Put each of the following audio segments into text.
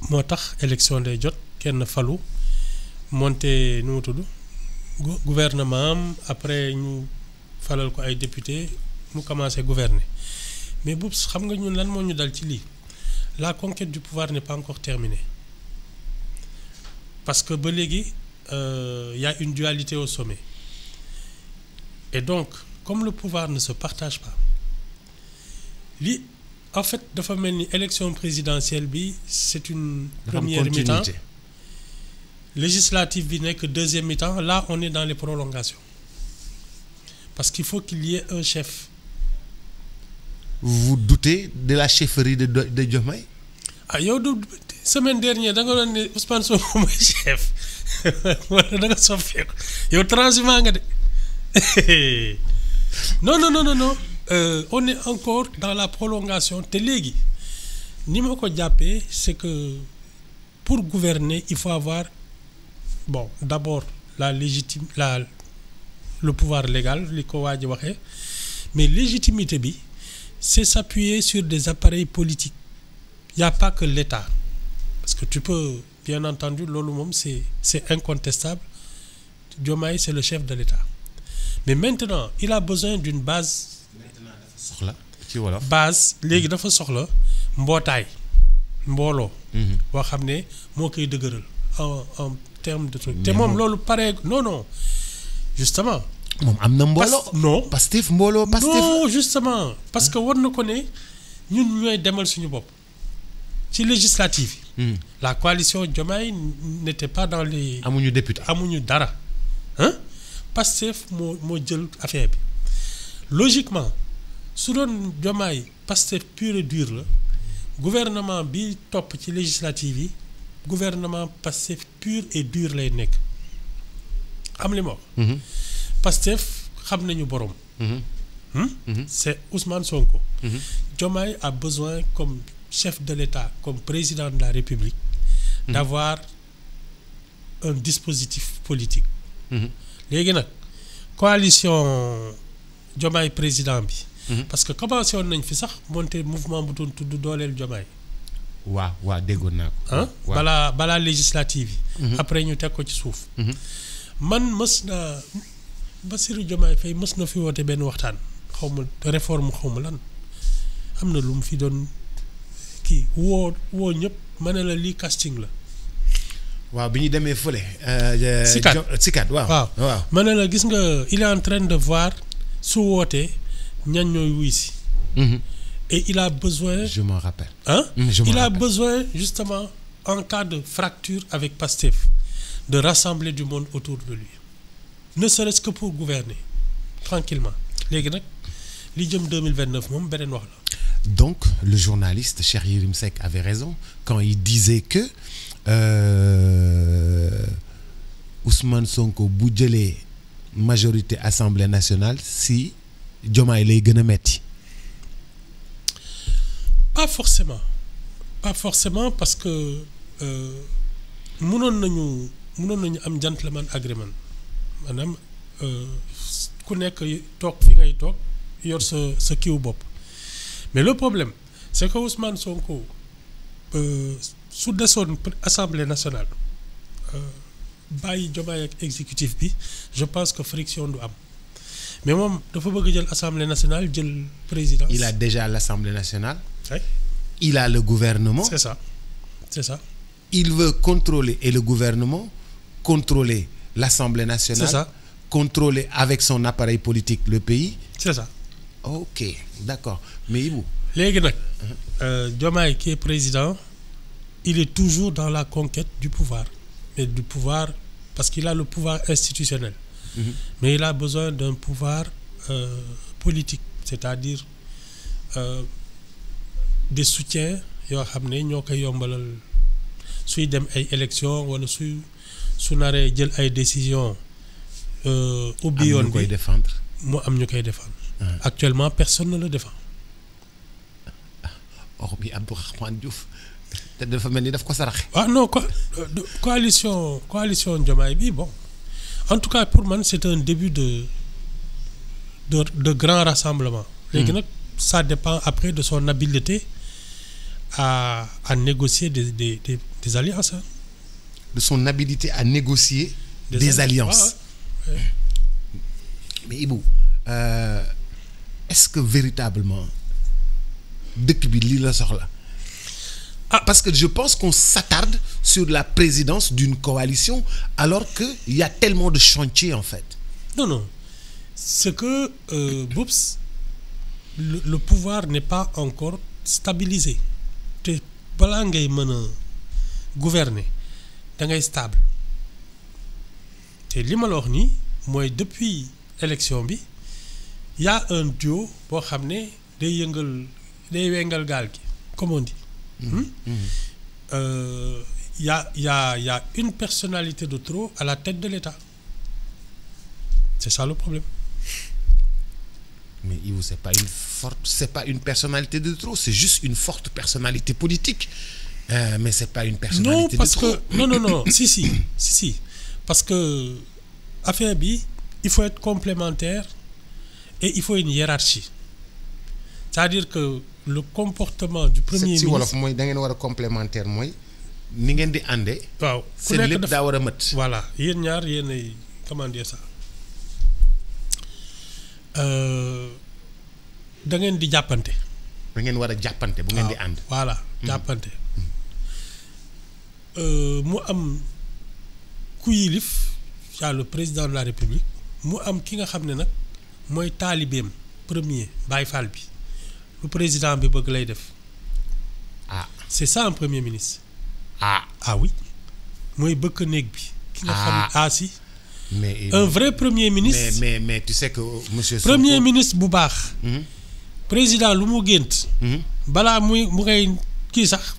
moo tax élection day jot kenn falu monté nu mu tudd gouvernement am après ñu falal ko ay député mu commencé gouverner mais boobu xam nga ñun lan moo ñu dal ci lii la conquête du pouvoir n'est pas encore terminée parce que ba léegi y a une dualité au sommet et donc comme le pouvoir ne se partage pas li en fait dafa mel ni élection présidentielle bi c'est une première mi-temps législative bi nekk deuxième mi-temps là on est dans les prolongations parce qu'il faut qu'il y ait un chef. Vous doutez de la chefferie de Diomaye? Ah yow du semaine dernière da nga doon ne Ousmane Sonko mooy chef wala da nga soppeeku yow transhumant nga de non. On est encore dans la prolongation te léegi ni ma ko jàppee c'est que pour gouverner il faut avoir d'abord le pouvoir légal li ko waa ji waxee mais légitimité bi c'est s'appuyer sur des appareils politiques il y a pas que l'État parce que tu peux bien entendu loolu moom c'est incontestable Diomaye c'est le chef de l'État mais maintenant il a besoin d'une base. soxla ci wolof base léegi dafa soxla mbooloo. boo xam ne moo koy dëgëral en termes de truc. te moom loolu pare non justement. moom am na mbooloo. non Pastef mbooloo Pastef. non justement parce que war na ko ne ñun ñooy demal suñu bopp ci législative yi. la coalition Diomaye n'était pas dans les. amuñu député amuñu dara Pastef moo jël affaire bi logiquement. su doon Diomaye Pastef pur et dur la gouvernement bi topp ci législative yi gouvernement Pastef pur et dur lay nekk am li ma wax Pastef xam nañu borom. C'est Ousmane Sonko. Diomaye a besoin comme chef de l'État comme président de la République d'avoir un dispositif politique. léegi nag coalition Diomaye président bi. parce que commencé woon nañ fi sax monter mouvement bu doon tudd dooleel Diomaye. waaw déggoon naa ko. balaa législative yi. après ñu teg ko ci suuf. man mës naa Bassirou Diomaye Faye mës na fi woote benn waxtaan xawma réforme xawma lan am na lu mu fi doon kii woo ñëpp ma ne la lii casting la. waaw bi ñu demee fële. Sikat waaw ma ne la gis nga il est en train de voir su wootee. ñan ñooy wuy si. Et il a besoin. Je m'en rappelle. Il a besoin justement en cas de fracture avec Pastef de rassembler du monde autour de lui ne serait-ce que pour gouverner tranquillement léegi nag li jëm 2029 moom beneen wax la. Donc le journaliste Cheikh Yérim Seck avait raison quand il disait que Ousmane Sonko bu jëlee majorité Assemblée nationale si. Diomaye lay gën a metti. pas forcément parce que mënoon nañu am gentleman agreement maanaam ku nekk toog fi ngay toog yor sa kiw bopp mais le problème c'est que Ousmane Sonko su desoon Assemblée nationale bàyyi Diomaye ak exécutif bi je pense que friction du am. mais moom dafa bëgg jël Assemblée nationale jël présidence. Il a déjà l'Assemblée nationale. Oui. Il a le gouvernement. C'est ça. Il veut contrôler et le gouvernement contrôler l'Assemblée nationale. C'est ça. Contrôler avec son appareil politique le pays. C'est ça. Ok, d'accord. Mais Ibou. léegi nag Diomaye qui est président il est toujours dans la conquête du pouvoir mais du pouvoir parce qu'il a le pouvoir institutionnel. Mais il a besoin d'un pouvoir politique c'est-à-dire des soutiens yoo xam ne ñoo koy yombalal suy dem ay élections wala su naree jël ay décisions ubbi yoon bi koy défendre. mu am ñu koy défendre. Actuellement personne ne le défend. hormis Abdourahmane Diouf te dafa mel ni daf ko saraxe. Non coalition Diomaye bi bon. En tout cas pour man c'est un début de grand rassemblement. Léegi nag ça dépend après de son habileté à négocier des des alliances, hein. De son habilité à négocier des alliances. Ouais, ouais. Mais Ibou, est-ce que véritablement dëkk bi lii la soxla? Parce que je pense qu'on s'attarde sur la présidence d'une coalition alors qu'il y a tellement de chantiers en fait. Non. C'est que Boubs, le pouvoir n'est pas encore stabilisé. te balaa ngay mën a gouverner da ngay stable te li ma la wax nii mooy depuis élection bi y a un duo boo xam ne day wengal gaal gi comme on dit. Y a une personnalité de trop à la tête de l'État. C'est ça le problème. Mais Yves, c'est pas une personnalité de trop, c'est juste une forte personnalité politique. Mais c'est pas une personnalité de trop. Non. Si. Parce que affaire bi, il faut être complémentaire et il faut une hiérarchie. C'est-à-dire que le comportement du premier ministre. Si wolof mooy da ngeen war a complémentaire mooy ni ngeen di àndee. waaw ku seen nekk lépp daa war a mët. voilà yéen ñaar yéen ay comment dire ça da ngeen di jàppante. da ngeen war a jàppante bu ngeen di ànd. voilà jàppante. mu am ku yilif y'a le président de la République mu am ki nga xam ne nag mooy taalibeem premier Baye Fall bi. Le président bi bëgg lay def. C'est ça un premier ministre. Oui mooy bëkk néeg bi. ki nga xam si. Mais un vrai premier ministre. mais tu sais que monsieur Sonko premier ministre bu baax. président lu mu gént. balaa mu ngay kii sax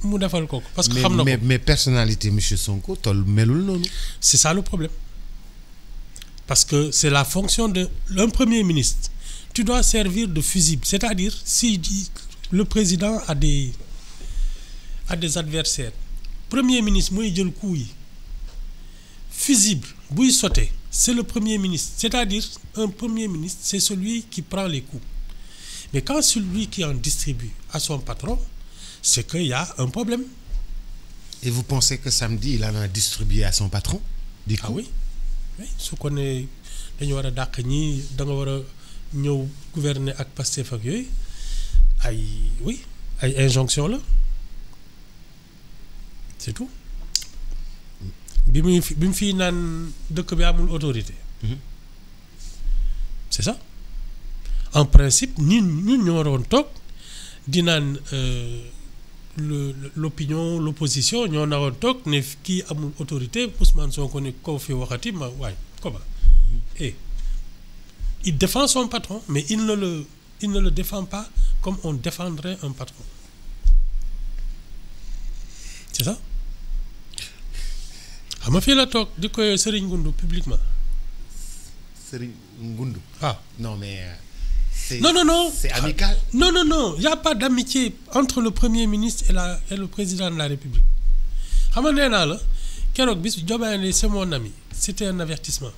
mu defal ko parce que xam na ko mais personnalité monsieur Sonko toll melul noonu. C'est ça le problème parce que c'est la fonction de un premier ministre. Tu dois servir de fusible, c'est-à-dire si le président a des adversaires, premier ministre mooy jël coup yi fusible buy sauter c'est le premier ministre, c'est-à-dire un premier ministre c'est celui qui prend les coups, mais quand celui qui en distribue à son patron, c'est qu'il y a un problème. Et vous pensez que samedi il en a distribué à son patron? Oui su ko ne dañu war a dàq ñi da nga war a ñëw gouverner ak Pastef ak yooyu ay injonction la c'est tout bi mu fii naan dëkk bi amul autorité. C'est ça en principe ñun ñoo waroon toog di naan l'opinion l'opposition ñoo naroon toog ne kii amul autorité Ousmane Sonko ne ko fi waxati ma waay comment il défend son patron, mais il ne le défend pas comme on défendrait un patron. C'est ça? xam nga fii la toog di koy Serigne Ngoundou publiquement. Serigne Ngoundou. Non mais. Non. C'est amical. Non. Il n'y a pas d'amitié entre le premier ministre et le président de la République. xam nga nee naa la keroog bis Diomaye c'est mon ami c'était un avertissement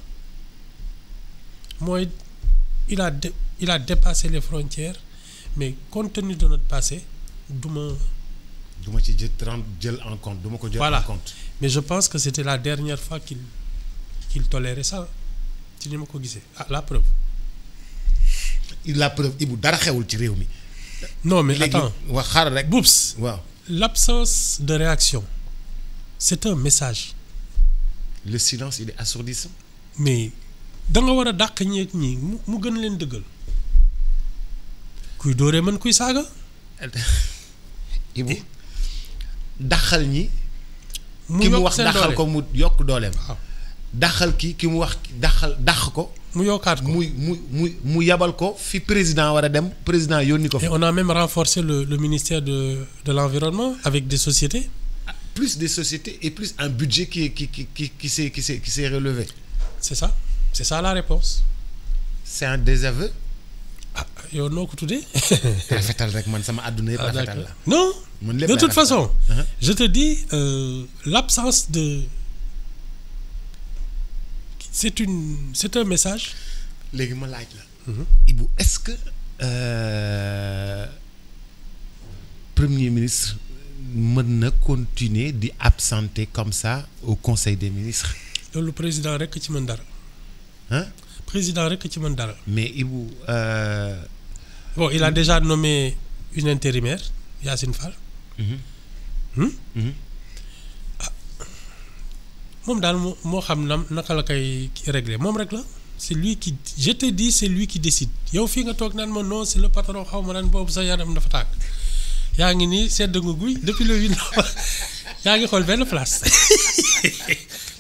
mooy. Il a dépassé les frontières, mais compte tenu de notre passé, du ma ci jël en compte du ma ko jël en compte. Mais je pense que c'était la dernière fois qu'il tolérait ça ci ni ma ko gisee la preuve. La preuve Ibou dara xewul ci réew mi. Non mais attends wax xaaral rek. Boubs. waaw l'absence de réaction c'est un message. Le silence il est assourdissant. Mais da nga war a dàq ñeeg ñi mu gën leen dëggal kuy dooree mën kuy saaga. Ibu daxal ñi. mu mu wax daxal ko mu yokk dooleem. daxal ki mu wax dax ko. mu yokkaat ko mu yabal ko fi président war a dem président yónni ko. Et on a même renforcé le ministère de l'environnement avec des sociétés. Plus des sociétés et plus un budget qui s'est relevé. C'est ça la réponse. C'est un désaveu. Yow noo ko tuddee. rafetal rek man sama àdduna yëpp rafetal la. Non. De toute façon. Je te dis l'absence de. C'est un message. léegi ma laaj la. Ibou est-ce que premier ministre mën na continuer di absenter comme ça au conseil des ministres. loolu président rek ci mën dara. Hein? Président rek ci mën dara. Mais Ibou. Bon, il a déjà nommé une intérimaire, Yacine Fall. Moom daal moo xam naka la koy régler moom rek la. C'est lui qui, je te dis, c'est lui qui décide. Yow fii nga toog naan ma non c'est le patron xaw ma naan boobu sa yaram dafa tàkk. yaa ngi nii sedd nga guy depuis le 8 novembre yaa ngi xool benn place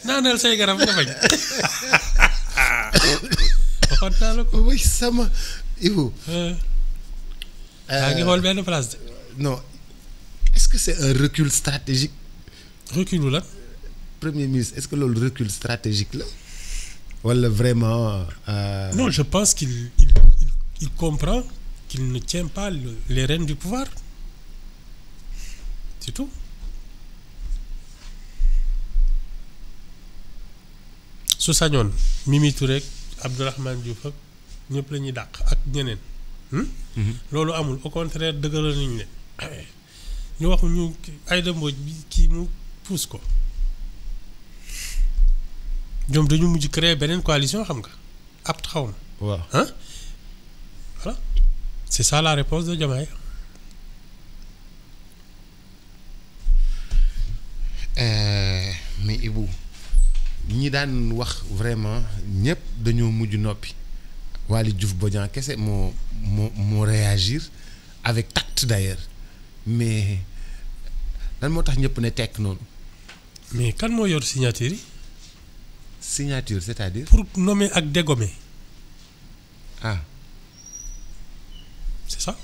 naanal say garab nga bañ. waxoon naa la ko. Oui sama Ibou. yaa ngi xool benn place de. Non, est-ce que c'est un recul stratégique? Recul la. Premier ministre, est-ce que loolu recul stratégique la wala vraiment. Non, je pense qu'il comprend qu'il ne tient pas les rênes du pouvoir. C'est tout. su sañoon Mimi Touré ak Abdourahmane Diouf ak ñëpp la ñuy dàq ak ñeneen. loolu amul au contraire dëgëral nañu ne ñu wax ñu Aïda Mbodj bi kii mu pousse ko ñoom dañu mujj créer beneen coalition xam nga apt xaw ma. waaw ah voilà c'est ça la réponse de Diomaye. Mais Ibou ñi daan wax vraiment ñëpp dañoo mujj noppi Waly Diouf Bodian kese moo réagir avec tact d'ailleurs mais lan moo tax ñëpp ne tekk noonu. Mais kan moo yor signature yi. Signature c'est-à-dire. Pour nommer ak dégommer. Ah. C'est ça.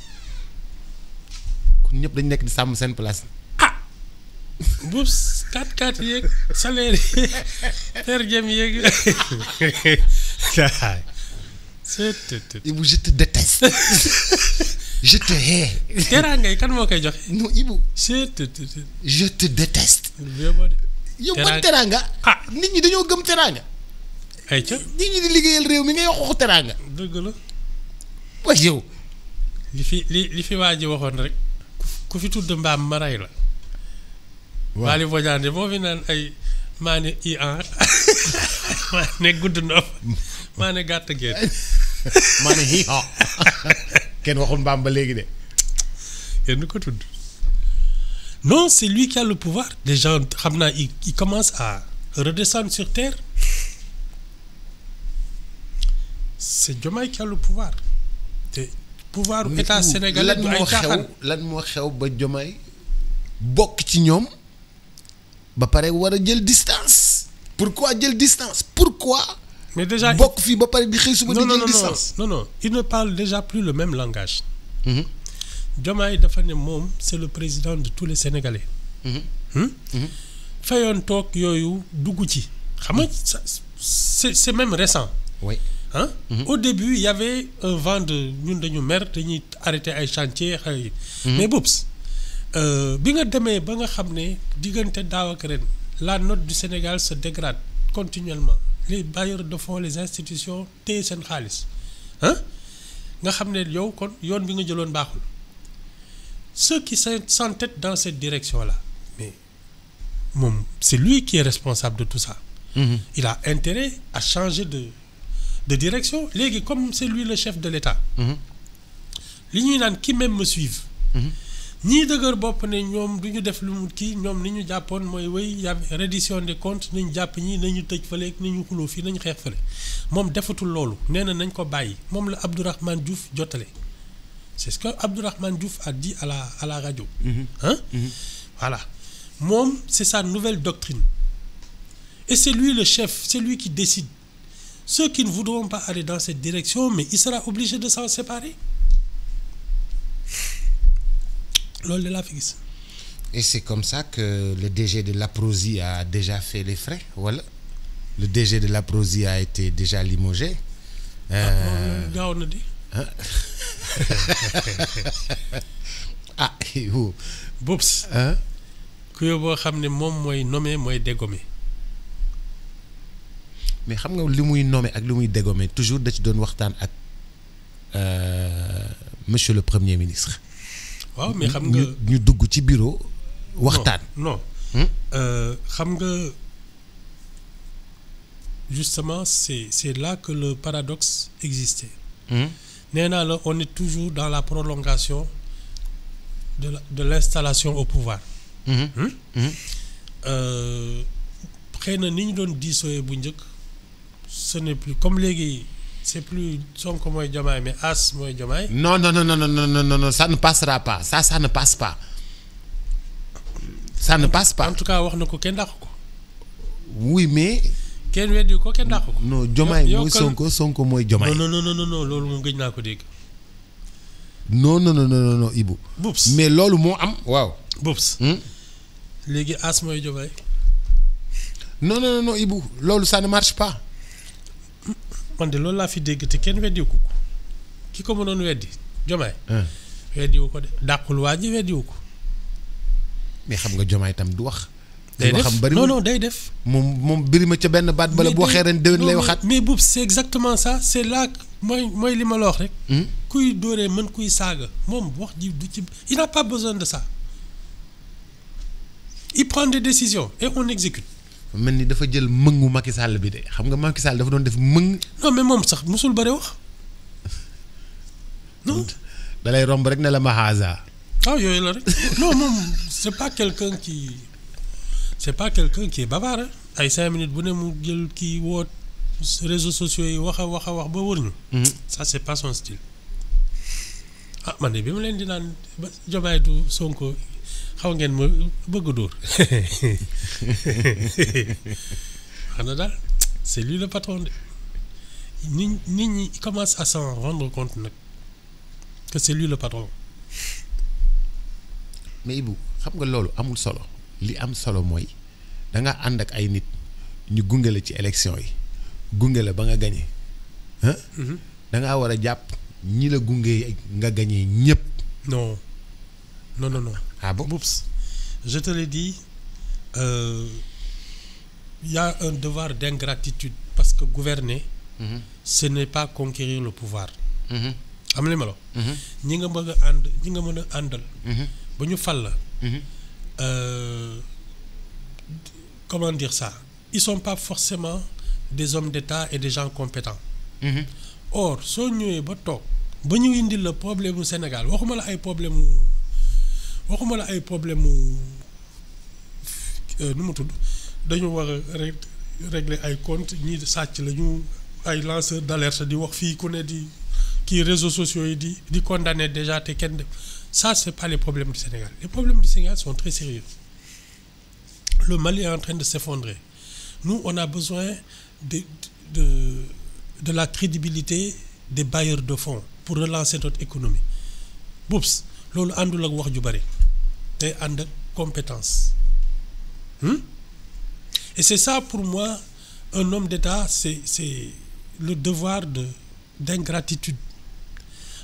kon ñëpp dañ nekk di sàmm seen place. Boubs 4-4 yeeg salaire yi per jëm yeeg. Ibou je te déteste. Je te hais. Teraanga yi kan moo koy joxe. Non Ibou. Je te déteste. yow ban teraanga. nit ñi dañoo gëm teraanga. ay ca nit ñi di liggéeyal réew mi ngay wax waxu teraanga. dëgg la. waaye yow. li fi waa ji waxoon rek ku fi tudd mbaam ma rey la. waaw Waly Bodian moo fi naan ay maa ne maa ne gudd nopp maa ne gàtt génn. maa ne kenn waxul mbaam ba léegi de. kenn ko tudd. Non, c'est lui qui a le pouvoir. Les gens, ils commencent à redescendre sur terre. C'est Diomaye qui a le pouvoir. Le pouvoir du État sénégalais. lan moo xew ba Diomaye bokk ci ñoom ba pare war a jël distance. Pourquoi jël distance? Pourquoi? Mais déjà bokk fii ba pare di xëy suba di jël distance. Non, il ne parle déjà plus le même langage. Diomaye dafa ne moom c'est le président de tous les Sénégalais. fayoon toog yooyu dugg ci. xam nga c'est même récent. Oui. Hein? Au début il y avait un vent de ñun dañu mer dañuy arrêter ay chantier mais Boubs bi nga demee ba nga xam ne diggante daaw ak ren la note du Sénégal se dégrade continuellement les bailleurs de fonds les institutions téye seen xaalis nga xam ne yow kon yoon bi nga jëloon baaxul. Ceux qui s'entêtent dans cette direction-là, mais c'est lui qui est responsable de tout ça. Il a intérêt à changer de direction. Légui, comme c'est lui le chef de l'État, li ñuy naan qui même me suivent. ñii dëgër bopp ne ñoom du ñu def lu mu kii ñoom ni ñu jàppoon mooy y a reddition des comptes nañu jàpp ñii nañu tëj fële nañu xuloo fii nañu xeex fële moom defatul loolu nee na nañ ko bàyyi moom la Abdourahmane Diouf jottale. C'est ce que Abdourahmane Diouf a dit à la radio. Voilà. Mom, c'est sa nouvelle doctrine. Et c'est lui le chef, c'est lui qui décide. Ceux qui ne voudront pas aller dans cette direction, mais il sera obligé de s'en séparer. Lol de la fixe. Et c'est comme ça que le DG de l'Aprosi a déjà fait les frais, voilà. Le DG de l'Aprosi a été déjà limogé. Boubs. ku yóbboo xam ne moom mooy nommé mooy dégommé. mais xam nga li muy nommé ak li muy dégommé toujours da ci doon waxtaan ak monsieur le premier ministre. waaw mais xam nga ñu dugg ci bureau waxtaan. non xam nga justement c'est là que le paradoxe existait. nee naa la on est toujours dans la prolongation de l'installation au pouvoir. xëy na ni ñu doon diisooyee bu njëkk ce n'est plus comme léegi c'est plus Sonko mooy Diomaye mais As mooy Diomaye. non ça ne passera pas ça ne passe pas. ça ne passe pas. en tout cas wax na ko kenn dàq ko. oui mais. kenn weddi ko kenn dàq ko. non Diomaye mooy Sonko mooy Diomaye. non loolu moom gëj naa ko dégg. non Ibou. Boups mais loolu moo am. waaw Boups. léegi As mooy Diomaye. non Ibou loolu ça ne marche pas. man de loolu laa fi dégg te kenn weddiwu ko ki ko mënoon weddi Diomaye. weddiwu ko de dàqul waa ji weddiwu ko. mais xam nga Diomaye tam du wax. day def non day def. moom birima ca benn baat bala bu waxee ren déwén lay waxaat. mais Boups c'est exactement ça c'est là mooy li ma la wax rek. kuy dóoree mën kuy saaga moom wax ji du ci il n'a pas besoin de ça. il prend des décisions et on exécute. mel ni dafa jël mëngu Macky Sall bi de xam nga Macky Sall dafa doon def mëng. non mais moom sax musul bëri wax. non. da lay romb rek ne la Mahaza. waaw yooyu la rek non moom c'est pas quelqu'un qui est bavard ay 5 minutes bu ne mu jël kii woot réseaux sociaux yi wax ba wër ñu. ça c'est pas son style. ah man de bi ma leen di naan ba Diomaye du Sonko xaw ngeen ma bëgg a dóor xam na daal c'est lui le patron de nit ñi commence à s'en rendre compte nag que c'est lui le patron. mais Ibou xam nga loolu amul solo li am solo mooy da nga ànd ak ay nit ñu gunge la ci élection yi gunge la ba nga gagné da ngaa war a jàpp ñi la gunge nga gagné ñëpp. non. ah bon Boups je te l'ai dit y a un devoir d'ingratitude parce que gouverner ce n'est pas conquérir le pouvoir. am li ma la ñi nga bëgg a ànd ñi nga mën a àndal. ba ñu fal la. comment dire ça ils sont pas forcément des hommes d'État et des gens compétents. or soo ñëwee ba toog ba ñu indil la problème mu Sénégal waxuma la ay problème mu nu mu tudd dañu war a régler ay comptes ñii sàcc la ñu ay lanceurs d'alerte di wax fii ku ne di kii réseaux sociaux yi di condamner déjà te kenn def ça c'est pas les problèmes du Sénégal les problèmes du Sénégal sont très sérieux. Le Mali est en train de s'effondrer. Nous, on a besoin de la crédibilité des bailleurs de fonds pour relancer notre économie. Boups, loolu àndul ak wax ju bari te ànd ak compétence. Et c'est ça pour moi un homme d'État c'est le devoir d'ingratitude.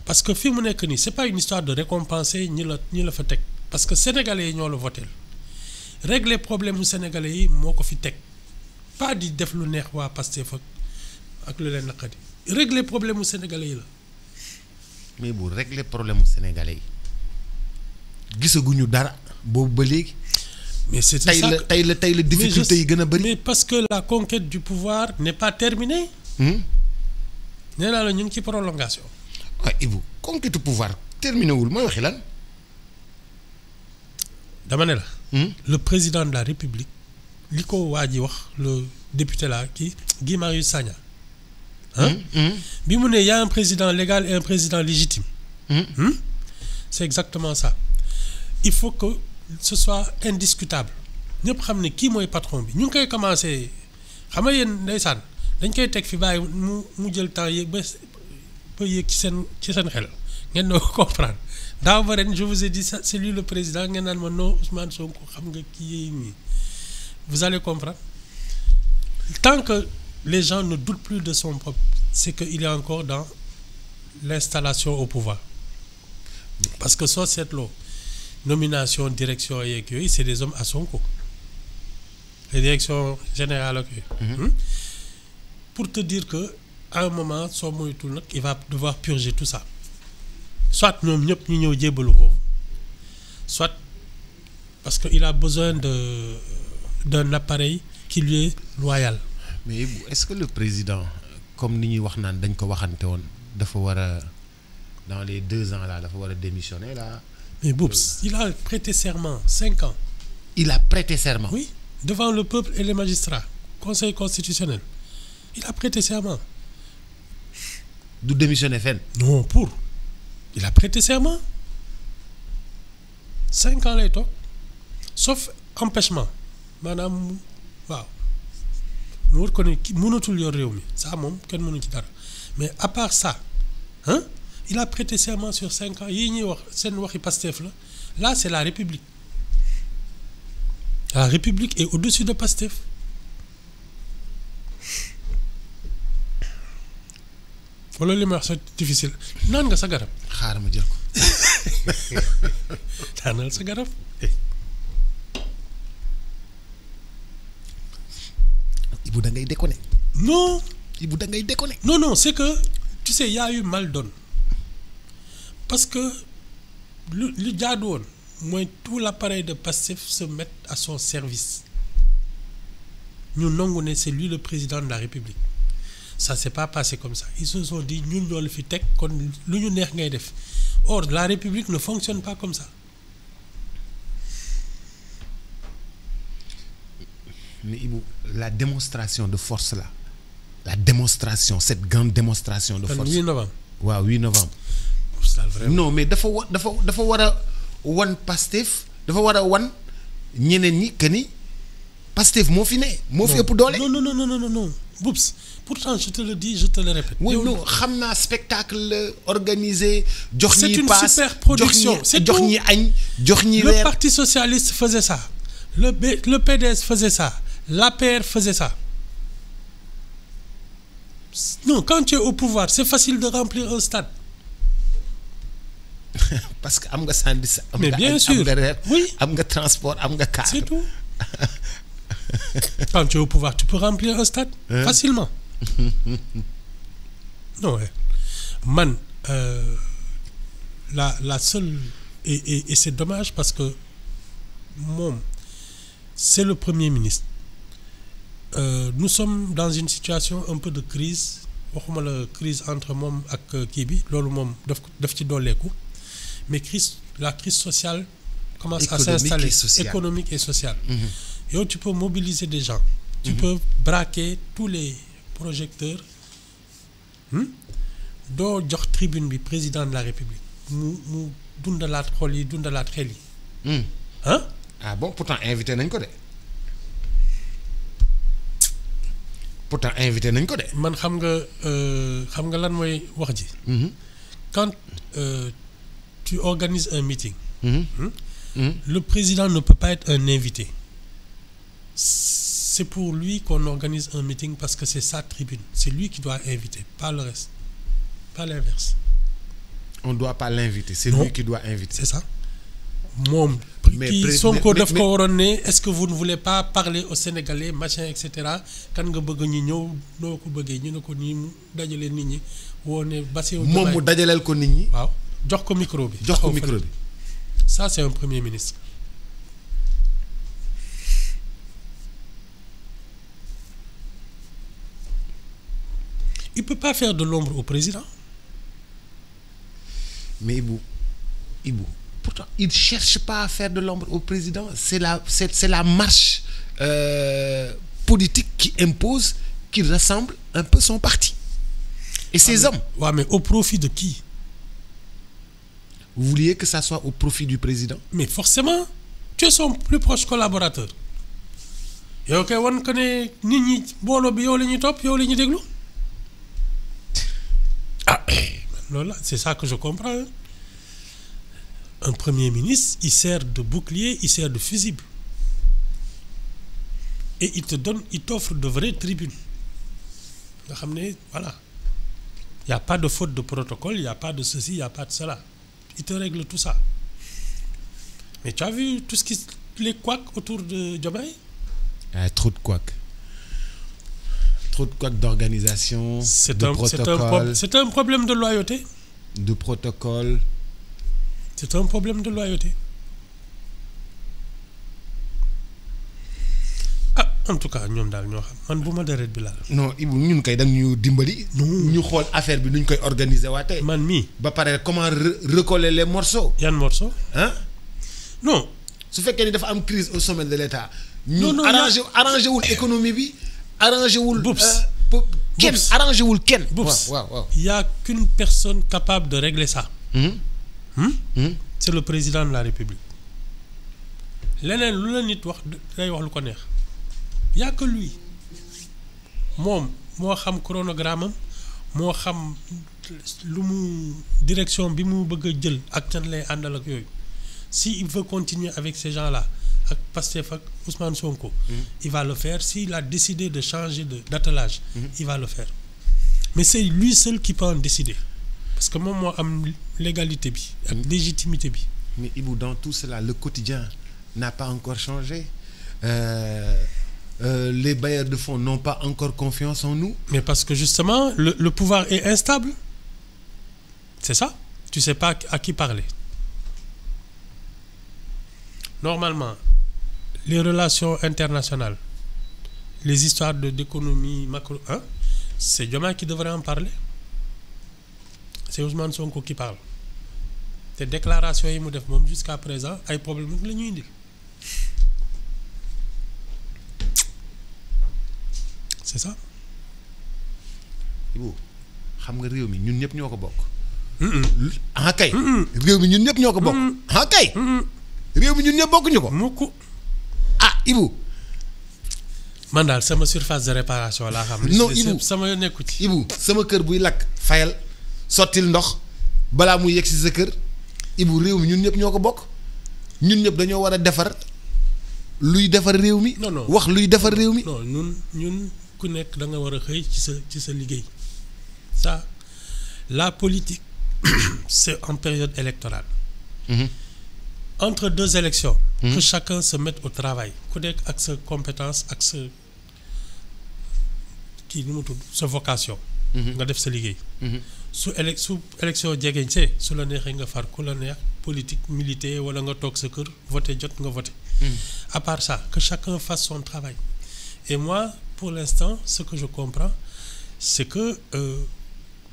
Parce que fi mu nekk nii c'est pas une histoire de récompenser ñi la fa teg parce que sénégalais yi ñoo la voté. Régler problème mu sénégalais yi moo ko fi teg pas di def lu neex waa Pastef ak lu leen naqari régler problème mu sénégalais yi la. mais bu régler problème mu sénégalais yi gisaguñu dara boobu ba léegi. mais c'est ça tey la difficulté yi gën a bari. mais parce que la conquête du pouvoir n'est pas terminée. nee naa la ñu ngi ci prolongation. waaw Ibou conquête du pouvoir terminé wul mooy waxi lan. dama ne la. Le président de la République li ko waa ji wax le député là kii Guy Marius Sagna bi mu ne y a un président légal et un président légitime. C'est exactement ça. Il faut que ce soit indiscutable ñëpp xam ne kii mooy patron bi ñu ngi koy commencer xam nga yéen ndeysaan dañ koy teg fi bàyyi mu jël temps yéeg ba yéeg ci seen xel ngeen doo comprendre. daaw ba ren je vous ai dit ça c'est lui le président ngeen naan ma non Ousmane Sonko xam nga kii yee nii vous allez comprendre tant que les gens ne doutent plus de son propre c'est que il est encore dans l'installation au pouvoir parce que soo seetloo nomination direction yeeg yooyu c'est des hommes à Sonko les directions générales ak yooyu pour te dire que à un moment soo moytul nag il va devoir purger tout ça soit ñoom ñëpp ñu ñëw jébbalu foofu soit parce qu'il a besoin d'un appareil qui lui est loyal. mais est-ce que le président comme ni ñuy wax naan dañ ko waxante woon dafa war a dans les 2 ans là dafa war a démissionner là. Mais Boubs, il a prêté serment 5 ans. Il a prêté serment. Oui, devant le peuple et les magistrats, conseil constitutionnel. Il a prêté serment. Du démissionner fenn. Non, il a prêté serment. 5 ans lay toog sauf empêchement maanaam waaw mu war ko ne ki mënatul yor réew mi ça moom kenn mënu ci dara mais à part ça hein il a prêté serment sur 5 ans yii ñuy wax seen waxi Pastef la là c'est la République. La République est au-dessus de Pastef. wala li ma wax c'est difficile naan nga sa garab. xaaral ma jël ko. daanal sa garab. Ibou da ngay déconné. non. Ibou da ngay déconné. non c'est que tu sais y a eu mal donne parce que lu jaadu woon mooy tout l'appareil de Pastef se mettre à son service ñu nangu ne c'est lui le président de la République. Ça s'est pas passé comme ça ils se sont dit ñun loolu fi teg kon lu ñu neex ngay def or la République ne fonctionne pas comme ça. Mais Ibou la démonstration de force là cette grande démonstration de force. 8 novembre. waaw 8 novembre. non mais dafa war a wan Pastef dafa war a wan ñeneen ñi que ni Pastef moo fi ne. moo fi ëpp doole. non Boubs pourtant je te le dis je te le répète. oui non xam naa spectacle organisé. jox ñi paas c'est une super production jox ñi añ jox ñi reer. Le Parti socialiste faisait ça le PDS faisait ça l'APR faisait ça. Non, quand tu es au pouvoir c'est facile de remplir un stade. Parce que am nga syndicat. Mais bien sûr am nga reer. Oui. am nga transport am nga car. C'est tout. Quand tu es au pouvoir tu peux remplir un stade. Facilement. Non ouais. Man la seule et c'est dommage parce que moom c'est le Premier ministre. Nous sommes dans une situation un peu de crise waxuma la crise entre moom ak kii bi loolu moom daf ci dooleeku mais la crise sociale commence à s'installer économique et sociale. Yow tu peux mobiliser des gens. Tu peux braquer tous les projecteurs doo jox tribune bi président de la République mu dundalaat xol yi dundalaat xel yi. Ah bon pourtant invité nañ ko de. man xam nga lan mooy wax ji. Quand tu organises un meeting. Le président ne peut pas être un invité. C'est pour lui qu'on organise un meeting parce que c'est sa tribune. C'est lui qui doit inviter, pas le reste. Pas l'inverse. On ne doit pas l'inviter, c'est lui qui doit inviter. C'est ça. Moom kii Sonko daf ko waroon ne est-ce que vous ne voulez pas parler aux Sénégalais machin et cetera kan nga bëgg ñu ñëw noo ko bëggee ñu ne ko nii mu dajale nit ñi woo ne Bassirou Diomaye moom mu dajaleel ko nit ñi. waaw jox ko micro bi. Ça c'est un premier ministre. Il peut pas faire de l'ombre au président. Mais Ibou pourtant il cherche pas à faire de l'ombre au président, c'est la marche politique qui impose qu'il rassemble un peu son parti et ses hommes. Ouais, mais au profit de qui? Vous vouliez que ça soit au profit du président? Mais forcément, tu es son plus proche collaborateur. yow kay wan que ne nit ñi booloo bi yow la ñuy topp yow la ñuy déglu. Loolu la c'est ça que je comprends. Un premier ministre il sert de bouclier, il sert de fusible et il t'offre de vraies tribunes nga xam ne voilà il y a pas de faute de protocole, il y a pas de ceci, il y a pas de cela, il te règle tout ça. Mais tu as vu tout ce qui les couacs autour de Diomaye? Trop de couacs d'organisation, de protocole. C'est un problème de loyauté. De protocole. C'est un problème de loyauté. en tout cas ñoom daal ñoo xam man bu ma deret bi laal. non Ibou ñun kay dañ ñu dimbali. ñu xool affaire bi nuñ koy organiser waatee. man mii. ba pare comment recoller les morceaux. yan morceaux. ah. non. su fekkee ni dafa am crise au sommet de l'État. non ñu arrangé wul économie bi. arrangé wul. kenn Boubs. arrangé wul kenn. Boubs. waaw. Il y a qu'une personne capable de régler ça. C'est le président de la République. leneen lu la nit wax day wax lu ko neex. Y a que lui moom moo xam chronogramme am moo xam lu mu direction bi mu bëgg a jël ak can lay àndal ak yooyu si il veut continuer avec ces gens-là ak Pastef ak Ousmane Sonko. Il va le faire s'il a décidé de changer d'attelage. Il va le faire mais c'est lui seul qui peut en décider parce que moom moo am légalité bi ak légitimité bi. mais Ibou dans tout cela le quotidien n'a pas encore changé. Les bailleurs de fonds n'ont pas encore confiance en nous. Mais parce que justement, le pouvoir est instable. C'est ça. Tu sais pas à qui parler. Normalement, les relations internationales, les histoires d'économie macro, hein, c'est Diomaye qui devrait en parler. C'est Ousmane Sonko qui parle. Tes déclarations yi mu def moom jusqu'à présent ay problème la ñuy indil. C'est ça. Ibou xam nga réew mi ñun ñëpp ñoo ko bokk. ah kay. réew mi ñun ñëpp ñoo ko bokk. ah kay. réew mi ñun ñëpp bokkuñu ko. mukk. ah Ibou. man daal sama surface de réparation laa xam. non Ibou sama nekku ci. Ibou sama kër buy lakk fayal sottil ndox balaa muy yegg si sa kër Ibou réew mi ñun ñëpp ñoo ko bokk ñun ñëpp dañoo war a defar luy defar réew mi. non wax luy defar réew mi. non ñun ku nekk da nga war a xëy ci sa liggéey ça la politique c'est en période électorale. Entre deux élections. Que chacun se mette au travail ku nekk ak sa compétence ak sa kii nu mu tudd sa vocation. nga def sa liggéey. su élection jegeñsee su la neexee nga far ku la neex politique militaire wala nga toog sa kër voté jot nga voté. À part ça que chacun fasse son travail et moi pour l'instant ce que je comprends c'est que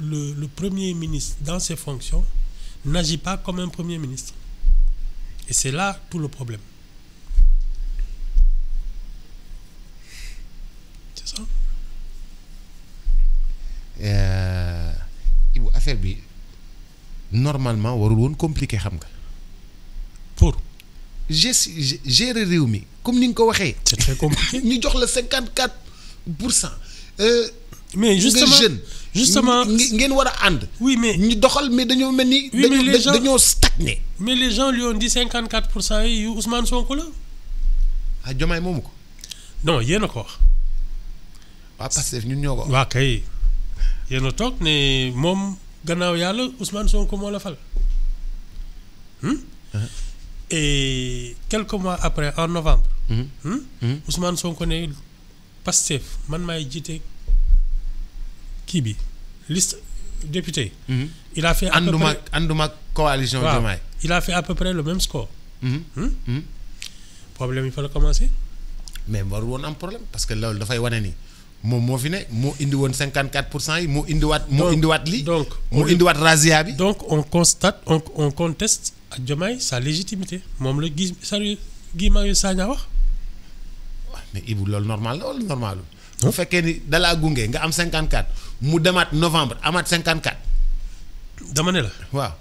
le premier ministre dans ses fonctions n'agit pas comme un premier ministre et c'est là tout le problème. C'est ça. Ibou affaire bi normalement warul woon compliqué xam nga. pour gérer réew mi comme ni nga ko waxee. c'est très compliqué. ñu jox la 54%. mais justement ngeen war a ànd. oui mais ñu doxal mais dañoo mel ni. oui mais dañoo stagné. mais les gens lui ont dit 54% yi yu Ousmane Sonko la. ah Diomaye moomu ko. non yéen a ko wax. waa Pastef ñun ñoo ko wax. waa kay yéen a toog ne moom gannaaw yàlla Ousmane Sonko moo la fal. Et quelques mois après en novembre. Ousmane Sonko ne Pastef man maay jiite kii bi liste député. Il a fait à peu près ànduma coalition Diomaye. il a fait à peu près le même score. Problème yi fa la commencé. mais warul woon am problème parce que loolu dafay wane ni moom moo fi ne moo indi woon 54% yi moo indiwaat lii. donc moo indiwaat razia bi. donc on constate on conteste ak Diomaye sa légitimité moom la Guy Marius Sagna wax. mais Ibou loolu normal la wala normal bu fekkee ni dalaa gunge nga am 54 mu demaat novembre amaat 54. dama ne la. waaw.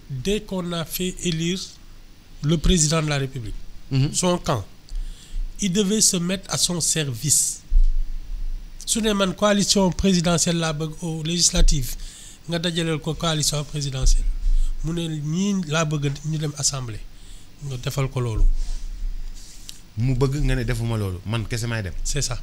Dès qu'on a fait élire le président de la République. Son camp il devait se mettre à son service. su ne man coalition présidentielle laa bëgg aux législatives nga dajaleel ko coalition présidentielle mu ne ñii laa bëgg ñu dem assemblée nga defal ko loolu. mu bëgg nga ne defuma loolu man kese may dem. C'est ça.